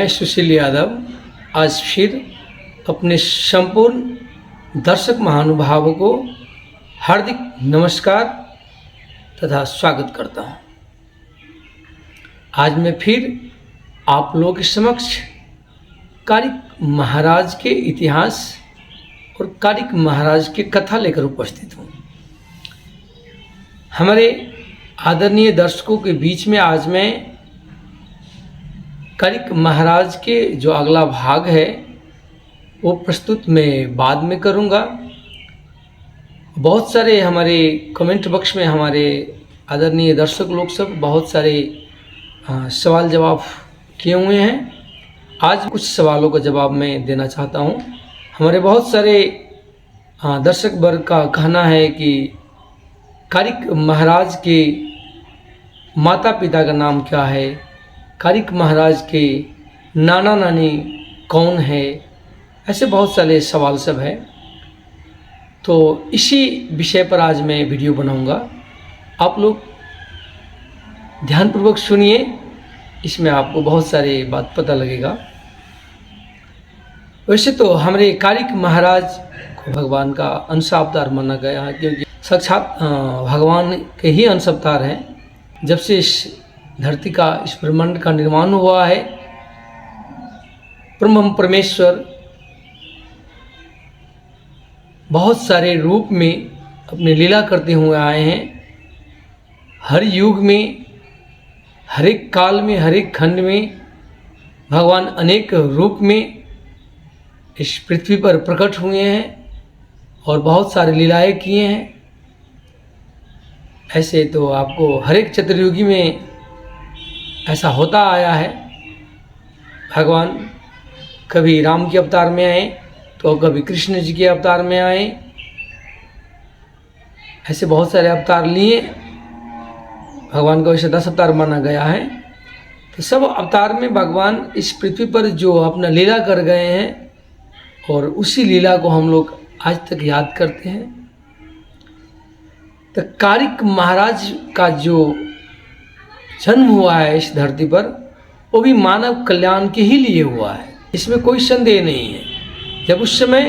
मैं सुशील यादव आज फिर अपने संपूर्ण दर्शक महानुभावों को हार्दिक नमस्कार तथा स्वागत करता हूं। आज मैं फिर आप लोगों के समक्ष कारिक महाराज के इतिहास और कारिक महाराज की कथा लेकर उपस्थित हूं। हमारे आदरणीय दर्शकों के बीच में आज मैं कारिक महाराज के जो अगला भाग है वो प्रस्तुत मैं बाद में करूंगा। बहुत सारे हमारे कमेंट बॉक्स में हमारे आदरणीय दर्शक लोग सब बहुत सारे सवाल जवाब किए हुए हैं। आज कुछ सवालों का जवाब मैं देना चाहता हूं। हमारे बहुत सारे दर्शक वर्ग का कहना है कि कारिक महाराज के माता पिता का नाम क्या है, कारिक महाराज के नाना नानी कौन है, ऐसे बहुत सारे सवाल सब हैं। तो इसी विषय पर आज मैं वीडियो बनाऊंगा। आप लोग ध्यानपूर्वक सुनिए, इसमें आपको बहुत सारे बात पता लगेगा। वैसे तो हमारे कारिक महाराज को भगवान का अंश अवतार माना गया है, क्योंकि साक्षात भगवान के ही अंश अवतार हैं। जब से इस धरती का, इस ब्रह्मांड का निर्माण हुआ है, ब्रह्म परमेश्वर बहुत सारे रूप में अपनी लीला करते हुए आए हैं। हर युग में, हर एक काल में, हर एक खंड में भगवान अनेक रूप में इस पृथ्वी पर प्रकट हुए हैं और बहुत सारे लीलाएं किए हैं। ऐसे तो आपको हर एक चतुर्युगी में ऐसा होता आया है। भगवान कभी राम के अवतार में आए तो कभी कृष्ण जी के अवतार में आए, ऐसे बहुत सारे अवतार लिए। भगवान का वैसे 10 अवतार माना गया है। तो सब अवतार में भगवान इस पृथ्वी पर जो अपना लीला कर गए हैं और उसी लीला को हम लोग आज तक याद करते हैं। तो कारिक महाराज का जो जन्म हुआ है इस धरती पर, वो भी मानव कल्याण के ही लिए हुआ है, इसमें कोई संदेह नहीं है। जब उस समय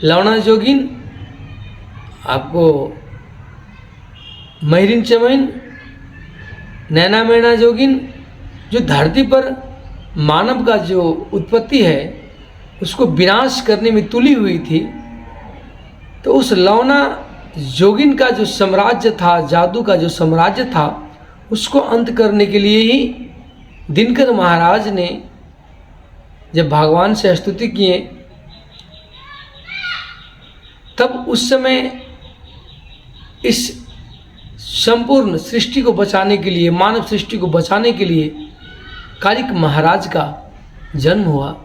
लवणा जोगिन, आपको महिरिन चमैन, नैना मैना जोगिन, जो धरती पर मानव का जो उत्पत्ति है उसको विनाश करने में तुली हुई थी, तो उस लवणा जोगिन का जो साम्राज्य था, जादू का जो साम्राज्य था, उसको अंत करने के लिए ही दिनकर महाराज ने जब भगवान से स्तुति किए, तब उस समय इस संपूर्ण सृष्टि को बचाने के लिए, मानव सृष्टि को बचाने के लिए कारिक महाराज का जन्म हुआ,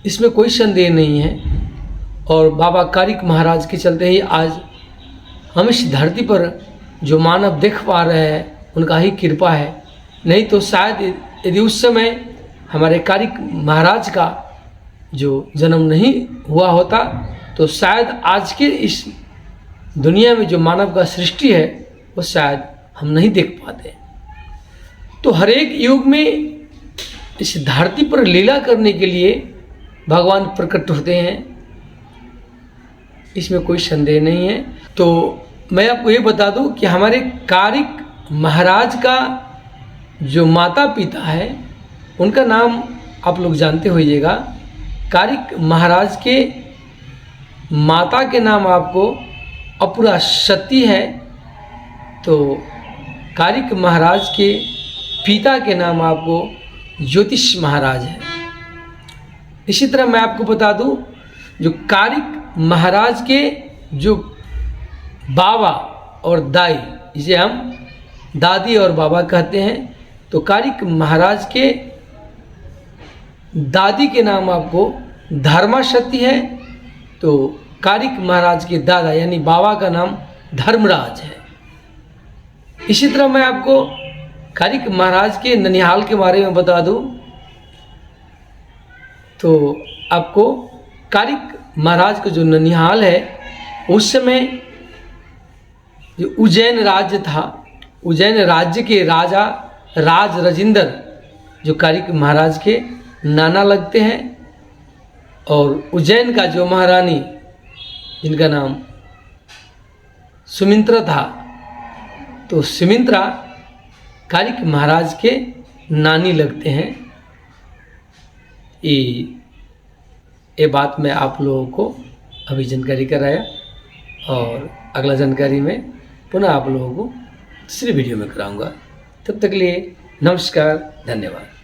इसमें कोई संदेह नहीं है। और बाबा कारिक महाराज के चलते ही आज हम इस धरती पर जो मानव देख पा रहे हैं, उनका ही कृपा है। नहीं तो शायद यदि उस समय हमारे कारिक महाराज का जो जन्म नहीं हुआ होता तो शायद आज के इस दुनिया में जो मानव का सृष्टि है वो शायद हम नहीं देख पाते। तो हर एक युग में इस धरती पर लीला करने के लिए भगवान प्रकट होते हैं, इसमें कोई संदेह नहीं है। तो मैं आपको ये बता दूं कि हमारे कारिक महाराज का जो माता पिता है उनका नाम आप लोग जानते होइएगा। कारिक महाराज के माता के नाम आपको अपुरा सती है, तो कारिक महाराज के पिता के नाम आपको ज्योतिष महाराज है। इसी तरह मैं आपको बता दूं, जो कारिक महाराज के जो बाबा और दाई, जिसे हम दादी और बाबा कहते हैं, तो कारिक महाराज के दादी के नाम आपको धर्मा सती है, तो कारिक महाराज के दादा यानी बाबा का नाम धर्मराज है। इसी तरह मैं आपको कारिक महाराज के ननिहाल के बारे में बता दूं, तो आपको कारिक महाराज का जो ननिहाल है, उस समय जो उज्जैन राज्य था, उज्जैन राज्य के राजा राज राजेंद्र जो कारिक महाराज के नाना लगते हैं, और उज्जैन का जो महारानी जिनका नाम सुमित्रा था, तो सुमित्रा कारिक महाराज के नानी लगते हैं। ये बात मैं आप लोगों को अभी जानकारी कराया, और अगला जानकारी में पुनः आप लोगों को दूसरी वीडियो में कराऊंगा। तब तक के लिए नमस्कार, धन्यवाद।